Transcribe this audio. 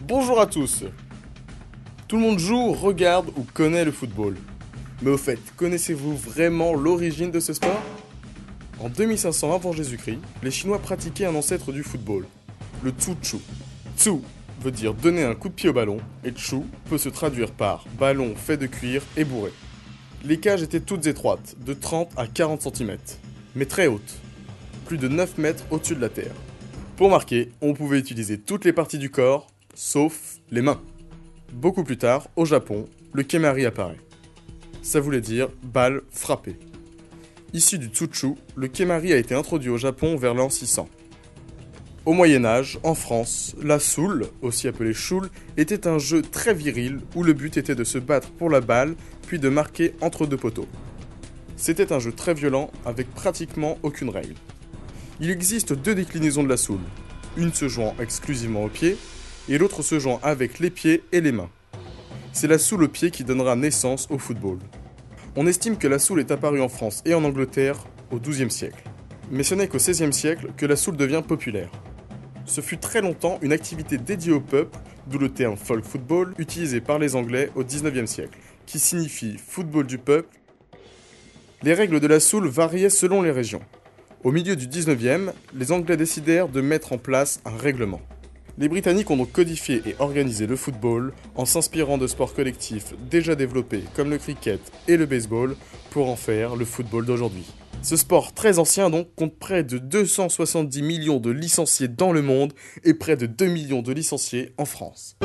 Bonjour à tous. Tout le monde joue, regarde ou connaît le football. Mais au fait, connaissez-vous vraiment l'origine de ce sport? En 2500 avant Jésus-Christ, les Chinois pratiquaient un ancêtre du football, le Tzu-Chu. Tzu veut dire donner un coup de pied au ballon, et Chu peut se traduire par ballon fait de cuir et bourré. Les cages étaient toutes étroites, de 30 à 40 cm, mais très hautes, plus de 9 mètres au-dessus de la terre. Pour marquer, on pouvait utiliser toutes les parties du corps, sauf les mains. Beaucoup plus tard, au Japon, le kemari apparaît. Ça voulait dire balle frappée. Issu du Tzu-Chu, le kemari a été introduit au Japon vers l'an 600. Au Moyen-Âge, en France, la soule, aussi appelée choule, était un jeu très viril où le but était de se battre pour la balle, puis de marquer entre deux poteaux. C'était un jeu très violent avec pratiquement aucune règle. Il existe deux déclinaisons de la soule, une se jouant exclusivement aux pieds et l'autre se jouant avec les pieds et les mains. C'est la soule au pied qui donnera naissance au football. On estime que la soule est apparue en France et en Angleterre au XIIe siècle. Mais ce n'est qu'au XVIe siècle que la soule devient populaire. Ce fut très longtemps une activité dédiée au peuple, d'où le terme folk football utilisé par les Anglais au XIXe siècle, qui signifie football du peuple. Les règles de la soule variaient selon les régions. Au milieu du XIXe, les Anglais décidèrent de mettre en place un règlement. Les Britanniques ont donc codifié et organisé le football en s'inspirant de sports collectifs déjà développés comme le cricket et le baseball pour en faire le football d'aujourd'hui. Ce sport très ancien donc compte près de 270 millions de licenciés dans le monde et près de 2 millions de licenciés en France.